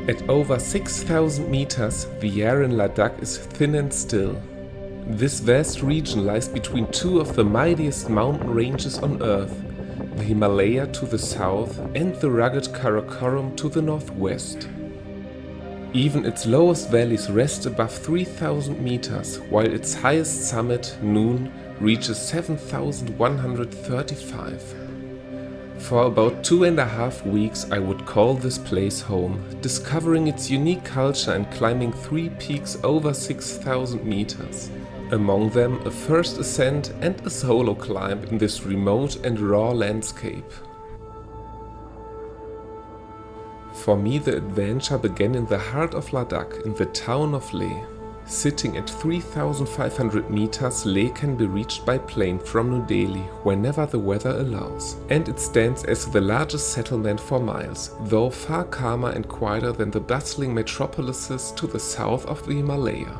At over 6,000 meters, the air in Ladakh is thin and still. This vast region lies between two of the mightiest mountain ranges on Earth, the Himalaya to the south and the rugged Karakoram to the northwest. Even its lowest valleys rest above 3,000 meters, while its highest summit, Noon, reaches 7,135. For about 2.5 weeks I would call this place home, discovering its unique culture and climbing 3 peaks over 6,000 meters. Among them a first ascent and a solo climb in this remote and raw landscape. For me the adventure began in the heart of Ladakh, in the town of Leh. Sitting at 3,500 meters, Leh can be reached by plane from New Delhi whenever the weather allows, and it stands as the largest settlement for miles, though far calmer and quieter than the bustling metropolises to the south of the Himalaya.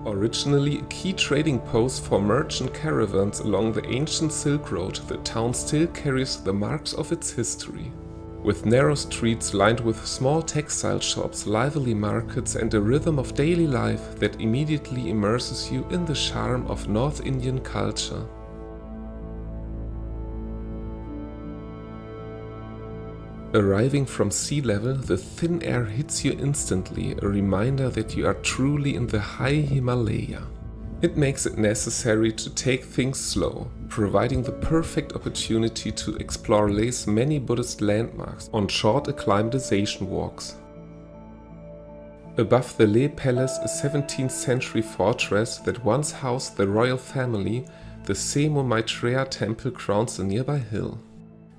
Originally a key trading post for merchant caravans along the ancient Silk Road, the town still carries the marks of its history. With narrow streets lined with small textile shops, lively markets and a rhythm of daily life that immediately immerses you in the charm of North Indian culture. Arriving from sea level, the thin air hits you instantly, a reminder that you are truly in the high Himalaya. It makes it necessary to take things slow, providing the perfect opportunity to explore Leh's many Buddhist landmarks on short acclimatization walks. Above the Leh Palace, a 17th century fortress that once housed the royal family, the Semo Maitreya temple crowns a nearby hill.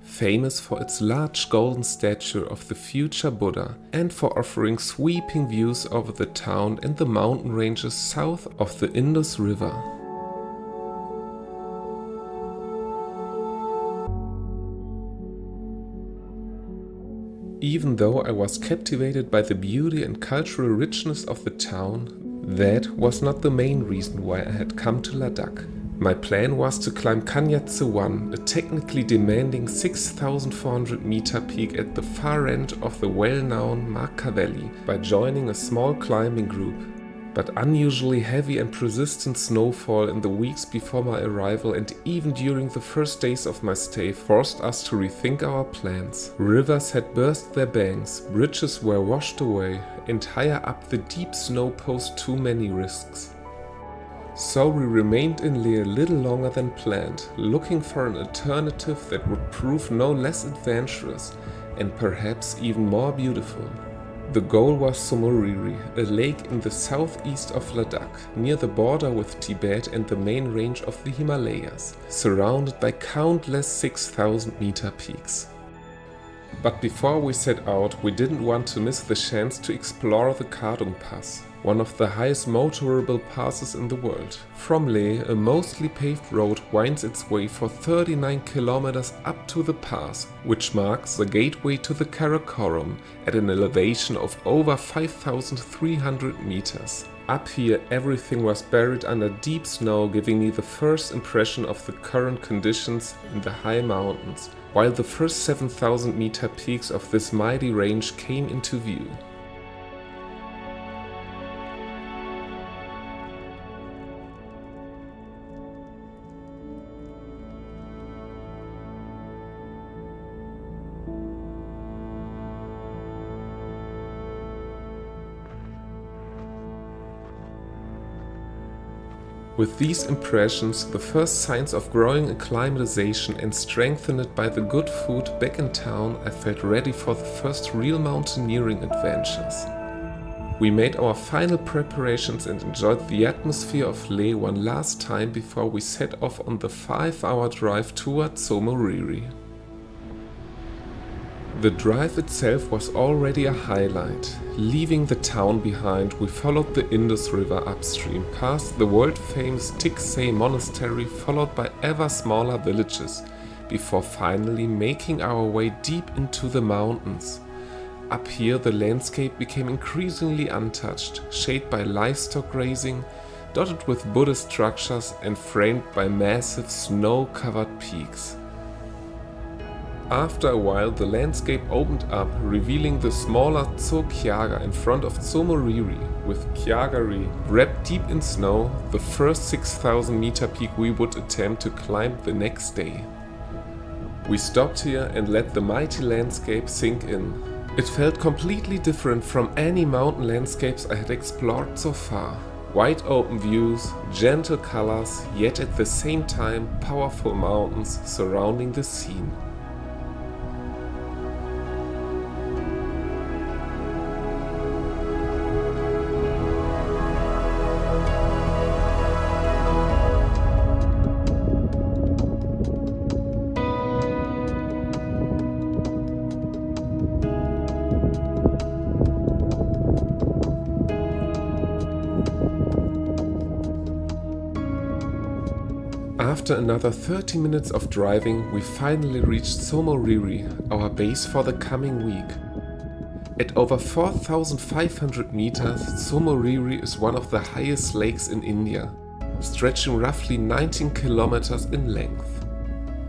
Famous for its large golden statue of the future Buddha and for offering sweeping views over the town and the mountain ranges south of the Indus River. Even though I was captivated by the beauty and cultural richness of the town, that was not the main reason why I had come to Ladakh. My plan was to climb Kang Yatse 1, a technically demanding 6,400 meter peak at the far end of the well-known Marka Valley by joining a small climbing group. But unusually heavy and persistent snowfall in the weeks before my arrival and even during the first days of my stay forced us to rethink our plans. Rivers had burst their banks, bridges were washed away, and higher up the deep snow posed too many risks. So we remained in Leh a little longer than planned, looking for an alternative that would prove no less adventurous and perhaps even more beautiful. The goal was Tsomoriri, a lake in the southeast of Ladakh, near the border with Tibet and the main range of the Himalayas, surrounded by countless 6,000 meter peaks. But before we set out, we didn't want to miss the chance to explore the Chalung Pass, one of the highest motorable passes in the world. From Leh, a mostly paved road winds its way for 39 kilometers up to the pass, which marks the gateway to the Karakoram at an elevation of over 5,300 meters. Up here everything was buried under deep snow, giving me the first impression of the current conditions in the high mountains, while the first 7,000 meter peaks of this mighty range came into view. With these impressions, the first signs of growing acclimatization and strengthened by the good food back in town, I felt ready for the first real mountaineering adventures. We made our final preparations and enjoyed the atmosphere of Leh one last time before we set off on the 5-hour drive toward Tso Moriri. The drive itself was already a highlight. Leaving the town behind, we followed the Indus River upstream, past the world-famous Tso Monastery, followed by ever smaller villages, before finally making our way deep into the mountains. Up here the landscape became increasingly untouched, shaded by livestock grazing, dotted with Buddhist structures and framed by massive snow-covered peaks. After a while, the landscape opened up, revealing the smaller Tso Kyagar in front of Tsomoriri, with Kiager Ri wrapped deep in snow, the first 6,000-meter peak we would attempt to climb the next day. We stopped here and let the mighty landscape sink in. It felt completely different from any mountain landscapes I had explored so far. Wide open views, gentle colors, yet at the same time powerful mountains surrounding the scene. After another 30 minutes of driving, we finally reached Tso Moriri, our base for the coming week. At over 4,500 meters, Tso Moriri is one of the highest lakes in India, stretching roughly 19 kilometers in length.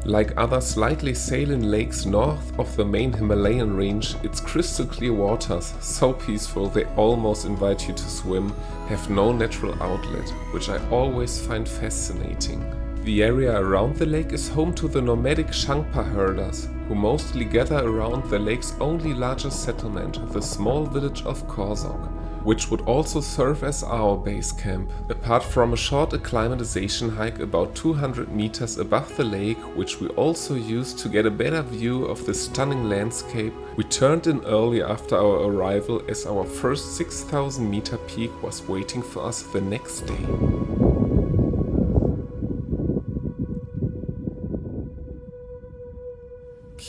Like other slightly saline lakes north of the main Himalayan range, its crystal clear waters, so peaceful they almost invite you to swim, have no natural outlet, which I always find fascinating. The area around the lake is home to the nomadic Shangpa herders, who mostly gather around the lake's only largest settlement, the small village of Korzok, which would also serve as our base camp. Apart from a short acclimatization hike about 200 meters above the lake, which we also used to get a better view of the stunning landscape, we turned in early after our arrival as our first 6,000-meter peak was waiting for us the next day.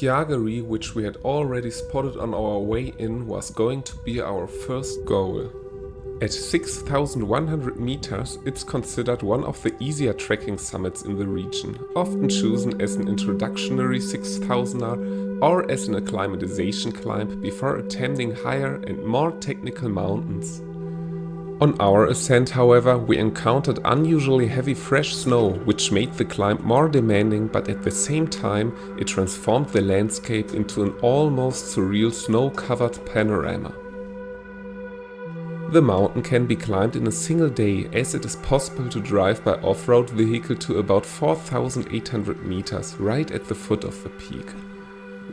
Kiager Ri, which we had already spotted on our way in, was going to be our first goal. At 6,100 meters, it's considered one of the easier trekking summits in the region, often chosen as an introductory 6,000er or as an acclimatization climb before attempting higher and more technical mountains. On our ascent, however, we encountered unusually heavy fresh snow, which made the climb more demanding, but at the same time it transformed the landscape into an almost surreal snow-covered panorama. The mountain can be climbed in a single day, as it is possible to drive by off-road vehicle to about 4,800 meters, right at the foot of the peak.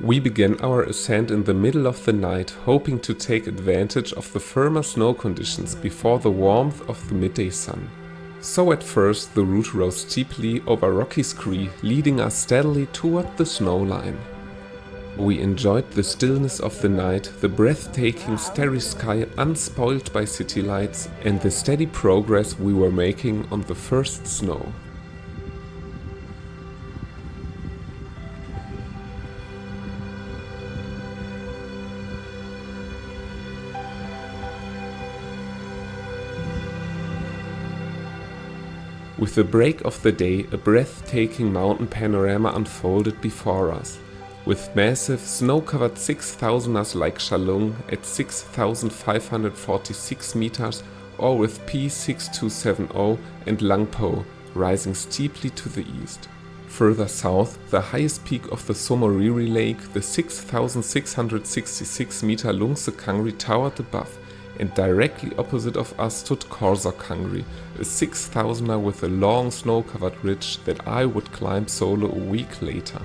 We began our ascent in the middle of the night, hoping to take advantage of the firmer snow conditions before the warmth of the midday sun. So at first the route rose steeply over rocky scree, leading us steadily toward the snow line. We enjoyed the stillness of the night, the breathtaking starry sky unspoiled by city lights, and the steady progress we were making on the first snow. With the break of the day, a breathtaking mountain panorama unfolded before us, with massive snow-covered 6,000ers like Chalung at 6,546 meters, or with P6270 and Lungpo rising steeply to the east. Further south, the highest peak of the Tso Moriri Lake, the 6,666 meter Lungser Kangri, towered above, and directly opposite of us stood Korzok Kangri, a 6,000er with a long snow-covered ridge that I would climb solo a week later.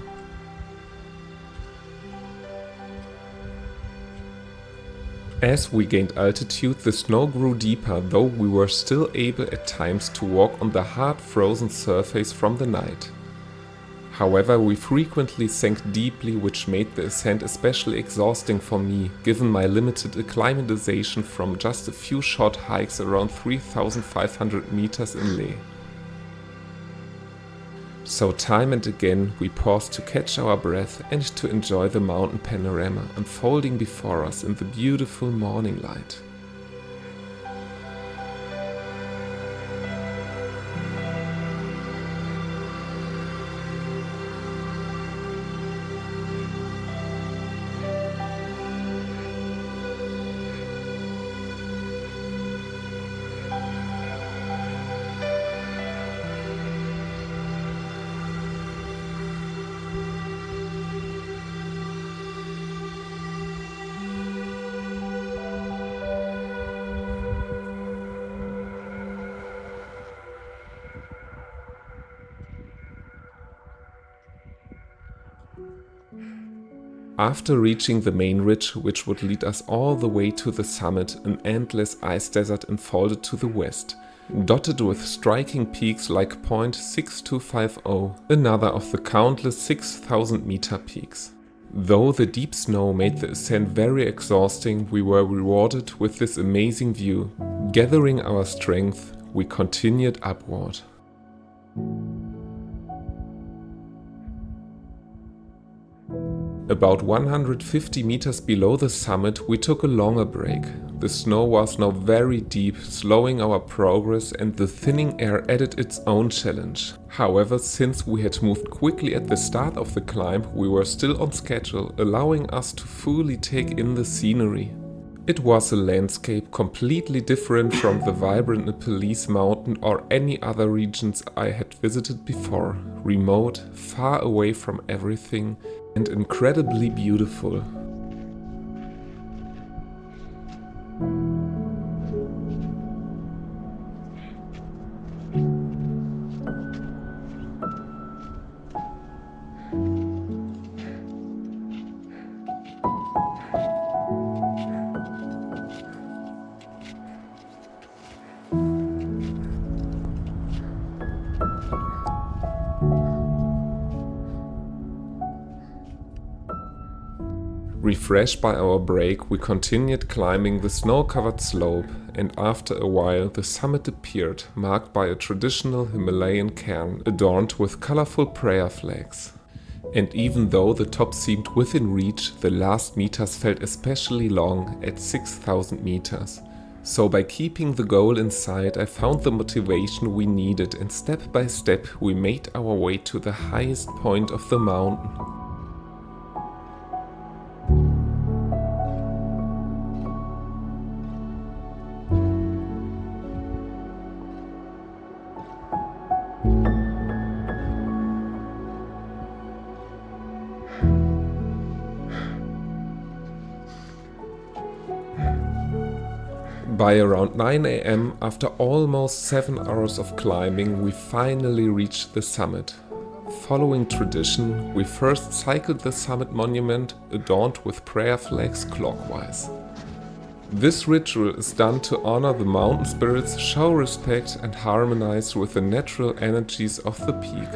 As we gained altitude, the snow grew deeper, though we were still able at times to walk on the hard frozen surface from the night. However, we frequently sank deeply, which made the ascent especially exhausting for me, given my limited acclimatization from just a few short hikes around 3,500 meters in Leh. So time and again we paused to catch our breath and to enjoy the mountain panorama unfolding before us in the beautiful morning light. After reaching the main ridge, which would lead us all the way to the summit, an endless ice desert unfolded to the west, dotted with striking peaks like Point 6250, another of the countless 6,000-meter peaks. Though the deep snow made the ascent very exhausting, we were rewarded with this amazing view. Gathering our strength, we continued upward. About 150 meters below the summit, we took a longer break. The snow was now very deep, slowing our progress, and the thinning air added its own challenge. However, since we had moved quickly at the start of the climb, we were still on schedule, allowing us to fully take in the scenery. It was a landscape completely different from the vibrant Nepalese mountain or any other regions I had visited before. Remote, far away from everything, and incredibly beautiful. Refreshed by our break, we continued climbing the snow-covered slope, and after a while the summit appeared, marked by a traditional Himalayan cairn adorned with colorful prayer flags. And even though the top seemed within reach, the last meters felt especially long at 6,000 meters. So by keeping the goal in sight, I found the motivation we needed, and step by step we made our way to the highest point of the mountain. By around 9 AM, after almost 7 hours of climbing, we finally reached the summit. Following tradition, we first cycled the summit monument, adorned with prayer flags clockwise. This ritual is done to honor the mountain spirits, show respect, and harmonize with the natural energies of the peak.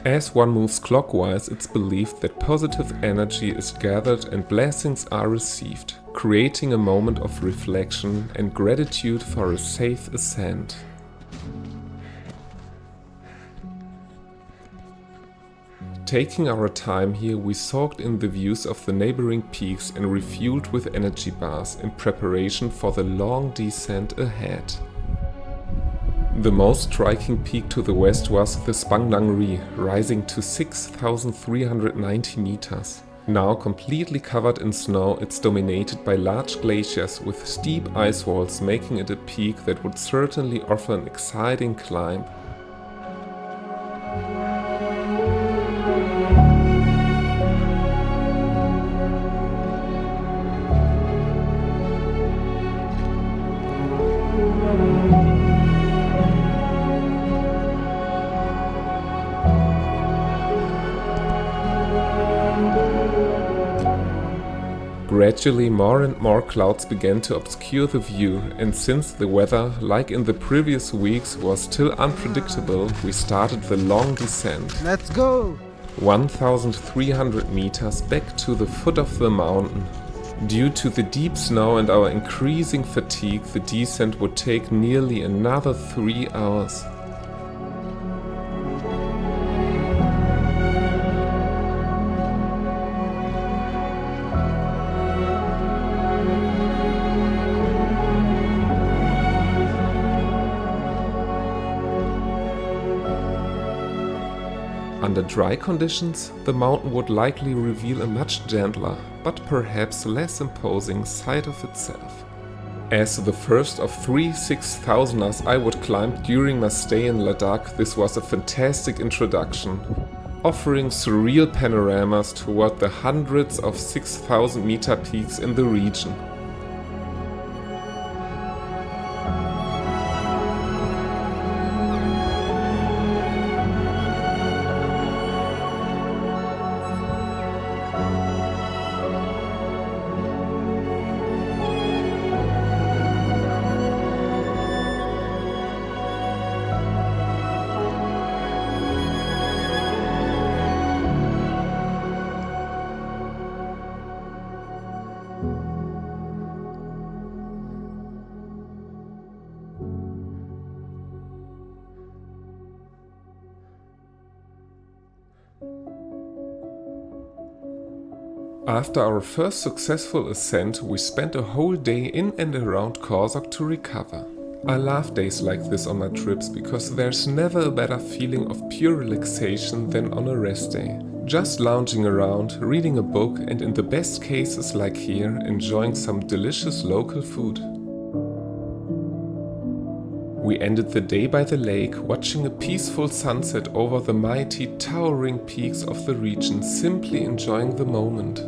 As one moves clockwise, it's believed that positive energy is gathered and blessings are received, creating a moment of reflection and gratitude for a safe ascent. Taking our time here, we soaked in the views of the neighboring peaks and refueled with energy bars in preparation for the long descent ahead. The most striking peak to the west was the Spangnak Ri, rising to 6,390 meters. Now completely covered in snow, it's dominated by large glaciers with steep ice walls, making it a peak that would certainly offer an exciting climb. Gradually more and more clouds began to obscure the view, and since the weather, like in the previous weeks, was still unpredictable, we started the long descent. Let's go! 1,300 meters back to the foot of the mountain. Due to the deep snow and our increasing fatigue, the descent would take nearly another 3 hours. Under dry conditions, the mountain would likely reveal a much gentler, but perhaps less imposing side of itself. As the first of 3 6,000ers I would climb during my stay in Ladakh, this was a fantastic introduction, offering surreal panoramas toward the hundreds of 6,000-meter peaks in the region. After our first successful ascent, we spent a whole day in and around Korzok to recover. I love days like this on my trips because there's never a better feeling of pure relaxation than on a rest day. Just lounging around, reading a book, and in the best cases like here, enjoying some delicious local food. We ended the day by the lake, watching a peaceful sunset over the mighty, towering peaks of the region, simply enjoying the moment.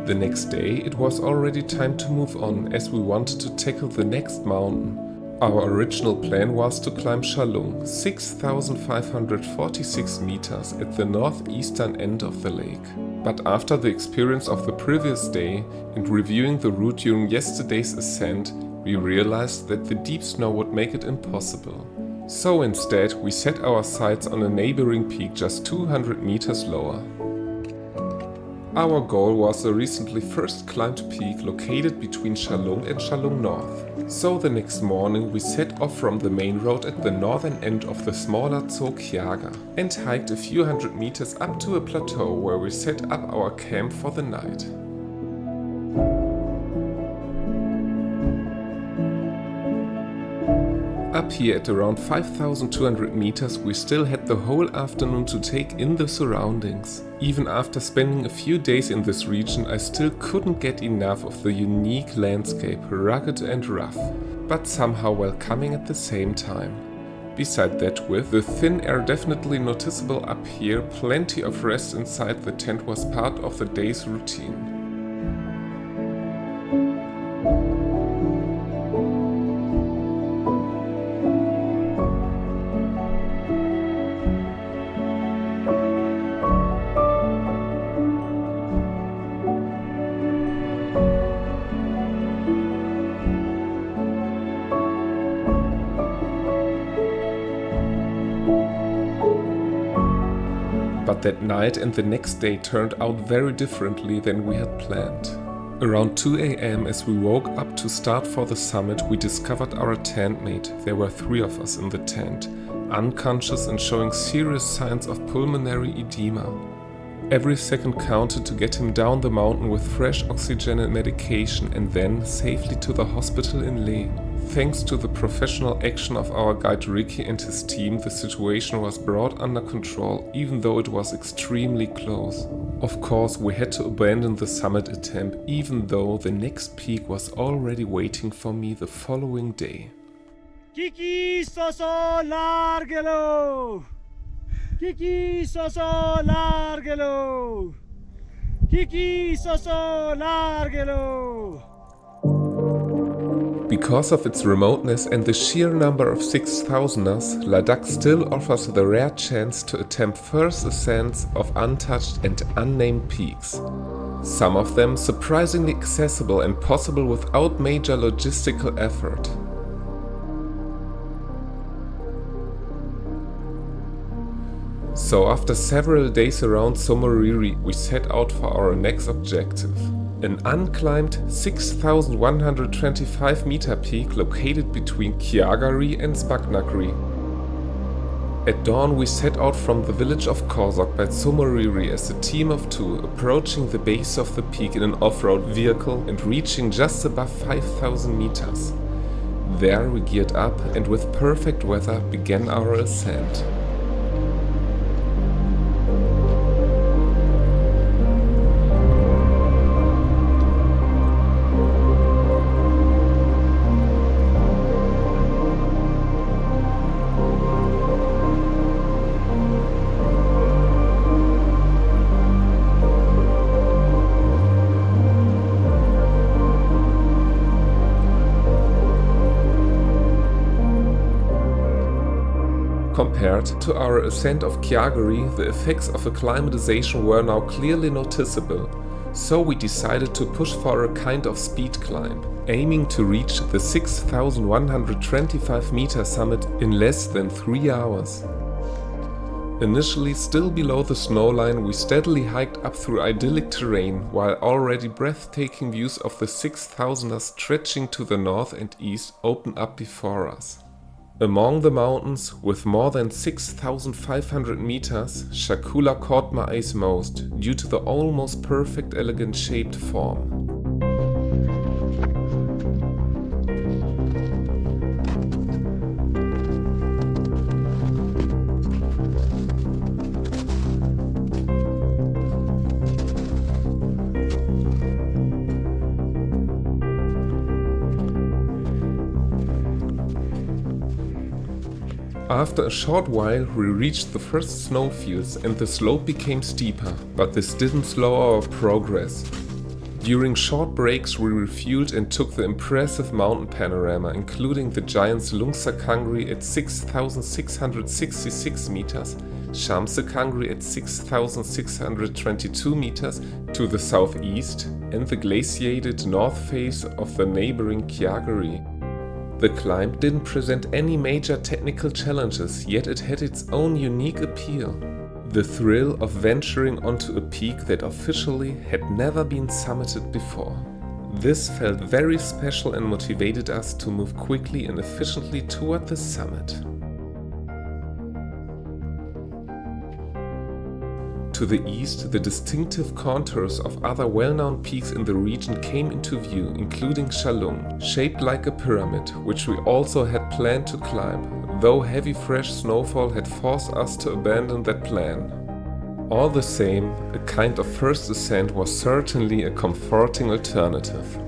The next day, it was already time to move on, as we wanted to tackle the next mountain. Our original plan was to climb Chalung, 6,546 meters at the northeastern end of the lake. But after the experience of the previous day and reviewing the route during yesterday's ascent, we realized that the deep snow would make it impossible. So instead, we set our sights on a neighboring peak just 200 meters lower. Our goal was a recently first climbed peak located between Chalung and Chalung North. So the next morning we set off from the main road at the northern end of the smaller Tso Kyagar and hiked a few hundred meters up to a plateau where we set up our camp for the night. Up here at around 5,200 meters we still had the whole afternoon to take in the surroundings. Even after spending a few days in this region, I still couldn't get enough of the unique landscape, rugged and rough, but somehow welcoming at the same time. Beside that, with the thin air definitely noticeable up here, plenty of rest inside the tent was part of the day's routine. But that night and the next day turned out very differently than we had planned. Around 2 a.m. as we woke up to start for the summit, we discovered our tent mate. There were 3 of us in the tent, unconscious and showing serious signs of pulmonary edema. Every second counted to get him down the mountain with fresh oxygen and medication and then safely to the hospital in Leh. Thanks to the professional action of our guide Ricky and his team, the situation was brought under control, even though it was extremely close. Of course, we had to abandon the summit attempt, even though the next peak was already waiting for me the following day. Kiki soso largelo! Kiki soso largelo! Kiki soso largelo! Because of its remoteness and the sheer number of 6,000ers, Ladakh still offers the rare chance to attempt first ascents of untouched and unnamed peaks. Some of them surprisingly accessible and possible without major logistical effort. So after several days around Tsomoriri, we set out for our next objective. An unclimbed 6,125 meter peak located between Kiagar Ri and Spangnak Ri. At dawn we set out from the village of Korzok by Tsomoriri as a team of 2, approaching the base of the peak in an off-road vehicle and reaching just above 5,000 meters. There we geared up and with perfect weather began our ascent. Compared to our ascent of Kiager Ri, the effects of acclimatization were now clearly noticeable, so we decided to push for a kind of speed climb, aiming to reach the 6,125 meter summit in less than 3 hours. Initially still below the snowline, we steadily hiked up through idyllic terrain, while already breathtaking views of the 6,000ers stretching to the north and east opened up before us. Among the mountains, with more than 6,500 meters, Shakula caught my eyes most due to the almost perfect elegant shaped form. After a short while, we reached the first snowfields and the slope became steeper, but this didn't slow our progress. During short breaks, we refueled and took the impressive mountain panorama, including the giants Lungser Kangri at 6,666 meters, Tso Kangri at 6,622 meters to the southeast, and the glaciated north face of the neighboring Kiager Ri. The climb didn't present any major technical challenges, yet it had its own unique appeal. The thrill of venturing onto a peak that officially had never been summited before. This felt very special and motivated us to move quickly and efficiently toward the summit. To the east, the distinctive contours of other well-known peaks in the region came into view, including Chalung, shaped like a pyramid, which we also had planned to climb, though heavy fresh snowfall had forced us to abandon that plan. All the same, a kind of first ascent was certainly a comforting alternative.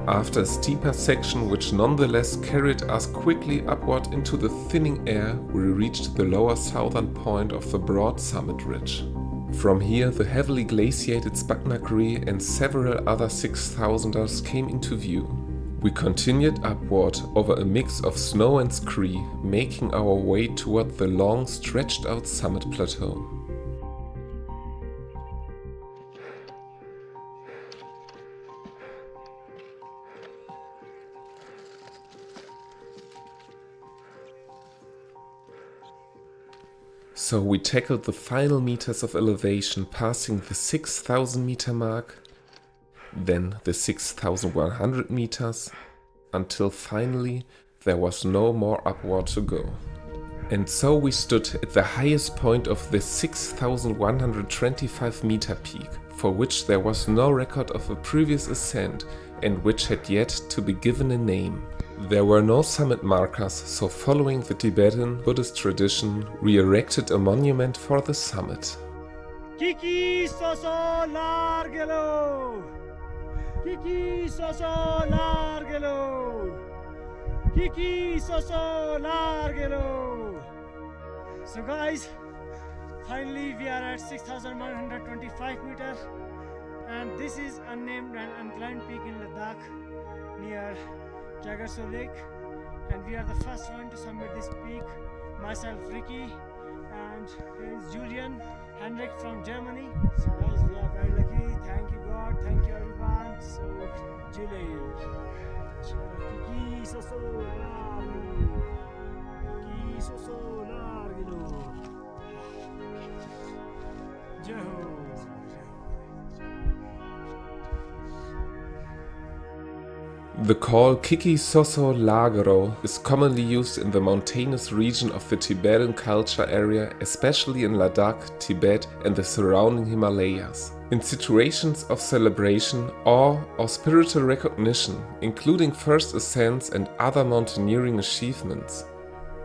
After a steeper section which nonetheless carried us quickly upward into the thinning air, we reached the lower southern point of the broad summit ridge. From here, the heavily glaciated Spangnak Ri and several other 6,000ers came into view. We continued upward over a mix of snow and scree, making our way toward the long, stretched out summit plateau. So we tackled the final meters of elevation, passing the 6,000 meter mark, then the 6,100 meters, until finally there was no more upward to go. And so we stood at the highest point of the 6,125 meter peak, for which there was no record of a previous ascent and which had yet to be given a name. There were no summit markers, so following the Tibetan Buddhist tradition, we erected a monument for the summit. Kiki soso largelo. Kiki soso largelo. Kiki soso largelo. So guys, finally we are at 6,125 meters, and this is unnamed and unclimbed peak in Ladakh near Kyagar Ri Lake, and we are the first one to summit this peak. Myself, Ricky, and here is Julian Henrik from Germany. So guys, we are very lucky. Thank you God, thank you everyone. So Julian, Kiki soso largelo. Kiki soso largelo. The call Kiki Soso Lagro is commonly used in the mountainous region of the Tibetan culture area, especially in Ladakh, Tibet and the surrounding Himalayas. In situations of celebration, awe or spiritual recognition, including first ascents and other mountaineering achievements.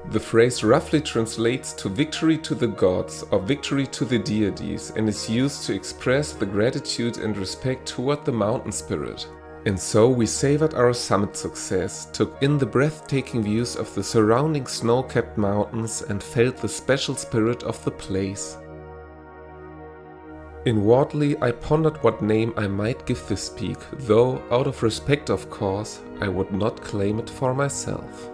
The phrase roughly translates to victory to the gods or victory to the deities and is used to express the gratitude and respect toward the mountain spirit. And so we savored our summit success, took in the breathtaking views of the surrounding snow-capped mountains and felt the special spirit of the place. Inwardly, I pondered what name I might give this peak, though, out of respect of course, I would not claim it for myself.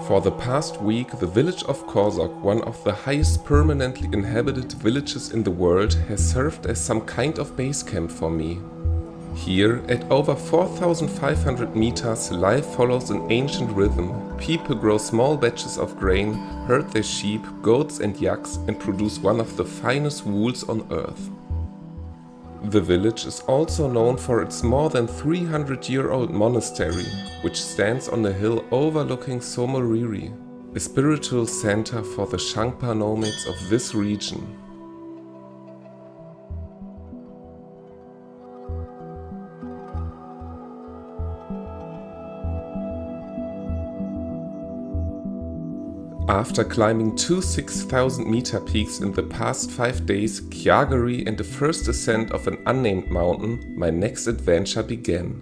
For the past week, the village of Korzok, one of the highest permanently inhabited villages in the world, has served as some kind of base camp for me. Here, at over 4,500 meters, life follows an ancient rhythm. People grow small batches of grain, herd their sheep, goats and yaks, and produce one of the finest wools on earth. The village is also known for its more than 300-year-old monastery, which stands on a hill overlooking Tso Moriri, a spiritual center for the Shangpa nomads of this region. After climbing two 6,000-meter peaks in the past 5 days, Kiager Ri and the first ascent of an unnamed mountain, my next adventure began.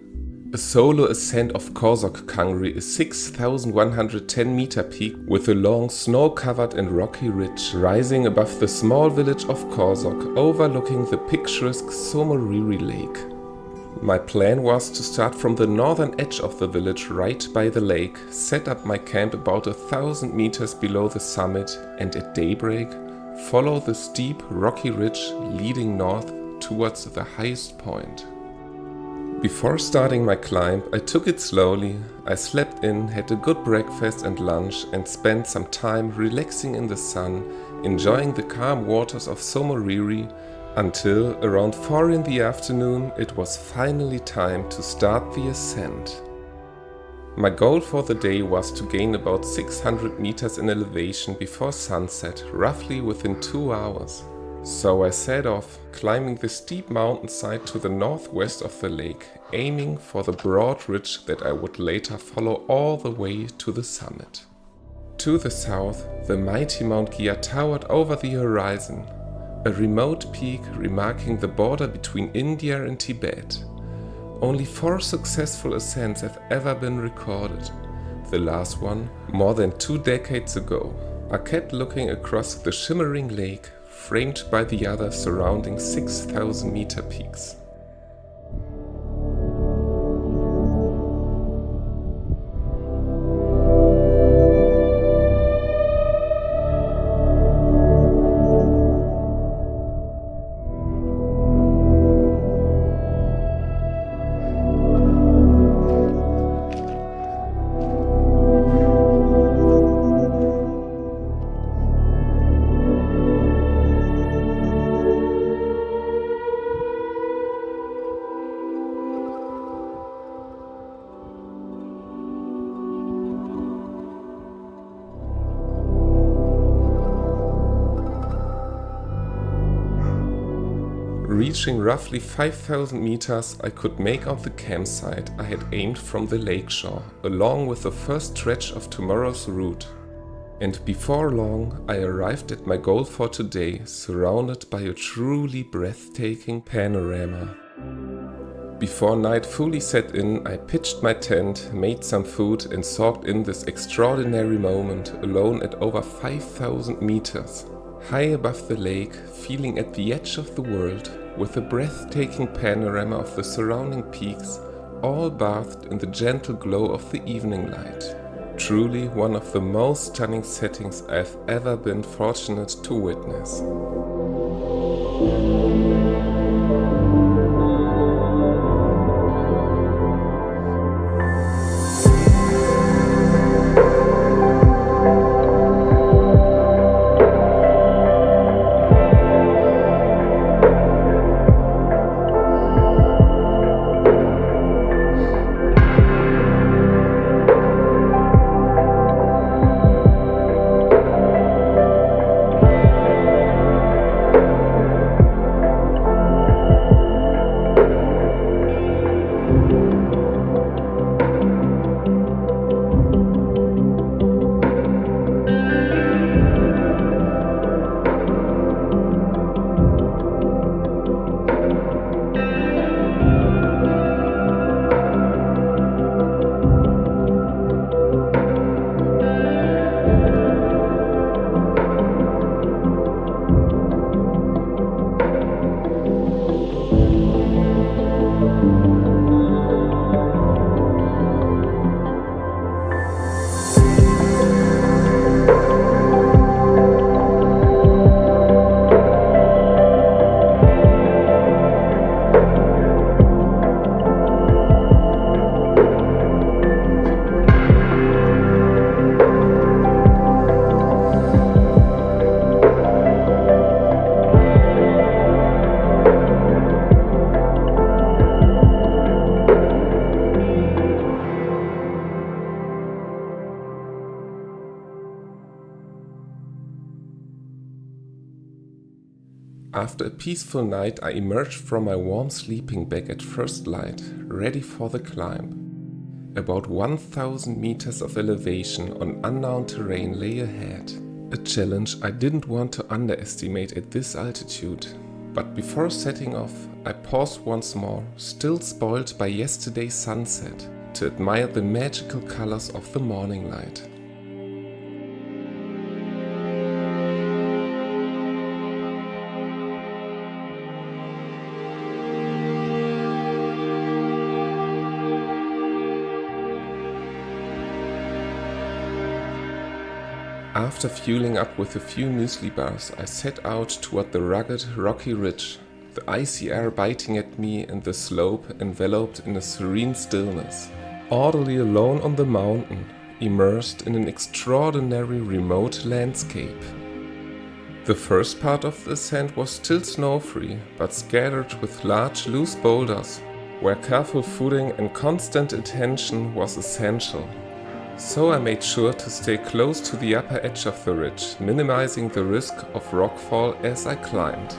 A solo ascent of Korzok Kangri, a 6,110-meter peak with a long snow-covered and rocky ridge rising above the small village of Korzok, overlooking the picturesque Tso Moriri Lake. My plan was to start from the northern edge of the village right by the lake, set up my camp about 1,000 meters below the summit, and at daybreak follow the steep rocky ridge leading north towards the highest point. Before starting my climb, I took it slowly. I slept in, had a good breakfast and lunch, and spent some time relaxing in the sun, enjoying the calm waters of Tso Moriri, until around 4 in the afternoon it was finally time to start the ascent. My goal for the day was to gain about 600 meters in elevation before sunset, roughly within 2 hours. So I set off, climbing the steep mountainside to the northwest of the lake, aiming for the broad ridge that I would later follow all the way to the summit. To the south, the mighty Mount Gia towered over the horizon, a remote peak remarking the border between India and Tibet. Only 4 successful ascents have ever been recorded. The last one, more than 2 decades ago. I kept looking across the shimmering lake, framed by the other surrounding 6,000-meter peaks. Reaching roughly 5,000 meters, I could make out the campsite I had aimed from the lakeshore, along with the first stretch of tomorrow's route. And before long, I arrived at my goal for today, surrounded by a truly breathtaking panorama. Before night fully set in, I pitched my tent, made some food, and soaked in this extraordinary moment alone at over 5,000 meters. High above the lake, feeling at the edge of the world, with a breathtaking panorama of the surrounding peaks, all bathed in the gentle glow of the evening light. Truly one of the most stunning settings I've ever been fortunate to witness. After a peaceful night, I emerged from my warm sleeping bag at first light, ready for the climb. About 1,000 meters of elevation on unknown terrain lay ahead, a challenge I didn't want to underestimate at this altitude. But before setting off, I paused once more, still spoiled by yesterday's sunset, to admire the magical colors of the morning light. After fueling up with a few muesli bars, I set out toward the rugged, rocky ridge, the icy air biting at me and the slope enveloped in a serene stillness. Utterly alone on the mountain, immersed in an extraordinary remote landscape. The first part of the ascent was still snow-free, but scattered with large, loose boulders, where careful footing and constant attention was essential. So I made sure to stay close to the upper edge of the ridge, minimizing the risk of rockfall as I climbed.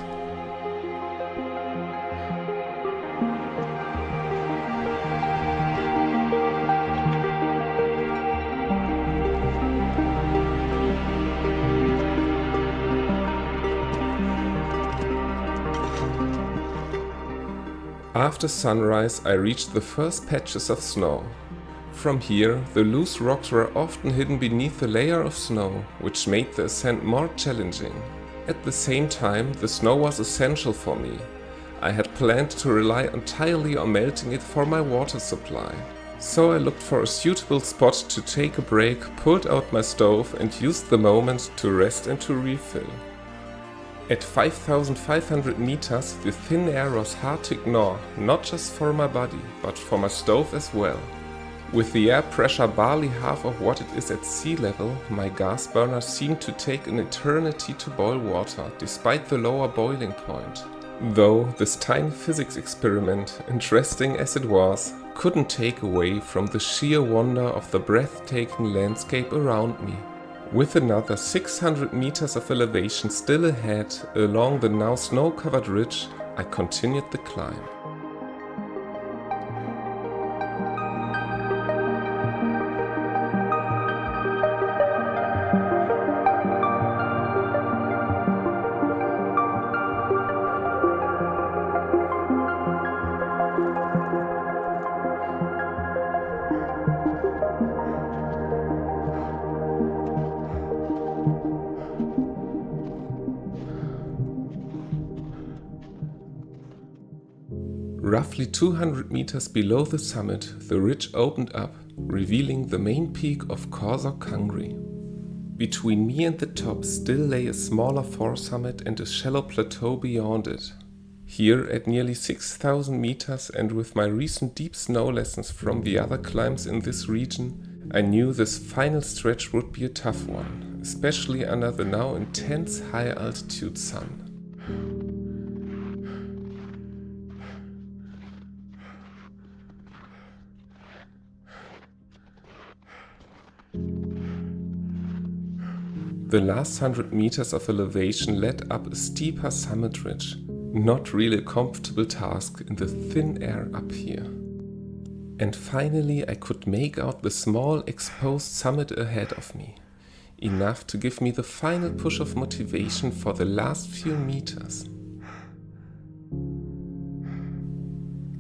After sunrise, I reached the first patches of snow. From here, the loose rocks were often hidden beneath a layer of snow, which made the ascent more challenging. At the same time, the snow was essential for me. I had planned to rely entirely on melting it for my water supply. So I looked for a suitable spot to take a break, pulled out my stove and used the moment to rest and to refill. At 5,500 meters, the thin air was hard to ignore, not just for my body, but for my stove as well. With the air pressure barely half of what it is at sea level, my gas burner seemed to take an eternity to boil water, despite the lower boiling point. Though this tiny physics experiment, interesting as it was, couldn't take away from the sheer wonder of the breathtaking landscape around me. With another 600 meters of elevation still ahead along the now snow-covered ridge, I continued the climb. Roughly 200 meters below the summit, the ridge opened up, revealing the main peak of Korzok Kangri. Between me and the top still lay a smaller foresummit and a shallow plateau beyond it. Here, at nearly 6,000 meters and with my recent deep snow lessons from the other climbs in this region, I knew this final stretch would be a tough one, especially under the now intense high-altitude sun. The last 100 meters of elevation led up a steeper summit ridge, not really a comfortable task in the thin air up here. And finally I could make out the small exposed summit ahead of me, enough to give me the final push of motivation for the last few meters.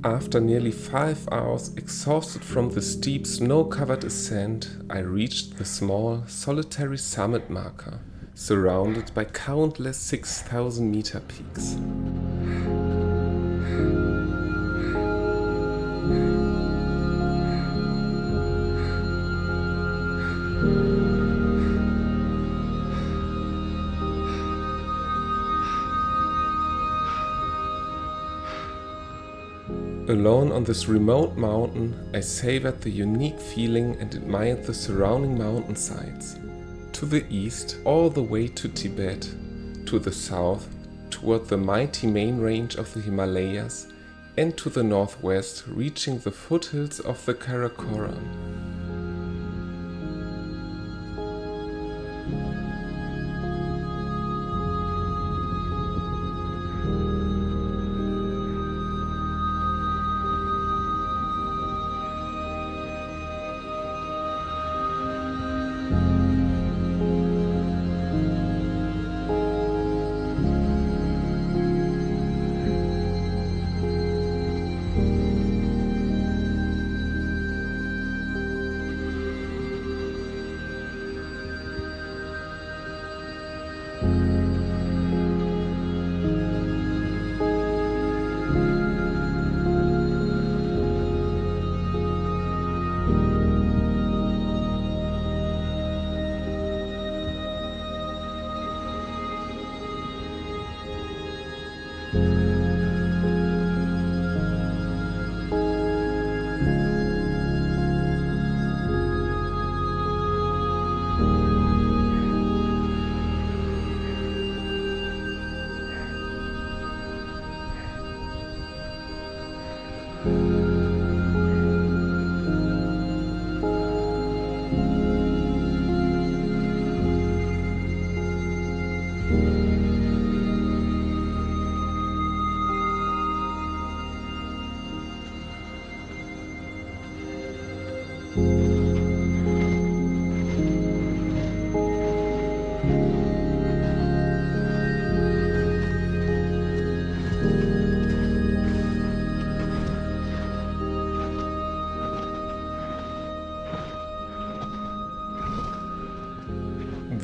After nearly 5 hours, exhausted from the steep snow-covered ascent, I reached the small, solitary summit marker, surrounded by countless 6,000-meter peaks. Alone on this remote mountain, I savored the unique feeling and admired the surrounding mountainsides. To the east, all the way to Tibet, to the south, toward the mighty main range of the Himalayas, and to the northwest, reaching the foothills of the Karakoram.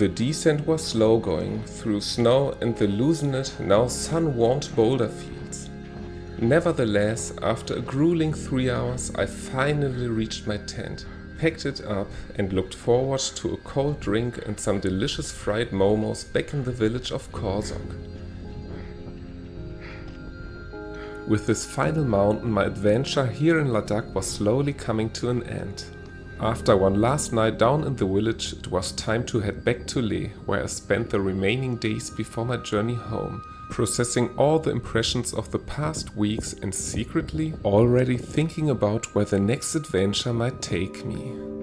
The descent was slow going through snow and the loosened, now sun-warmed boulder fields. Nevertheless, after a grueling 3 hours, I finally reached my tent, packed it up and looked forward to a cold drink and some delicious fried momos back in the village of Korzok. With this final mountain, my adventure here in Ladakh was slowly coming to an end. After one last night down in the village, it was time to head back to Leh, where I spent the remaining days before my journey home, processing all the impressions of the past weeks and secretly already thinking about where the next adventure might take me.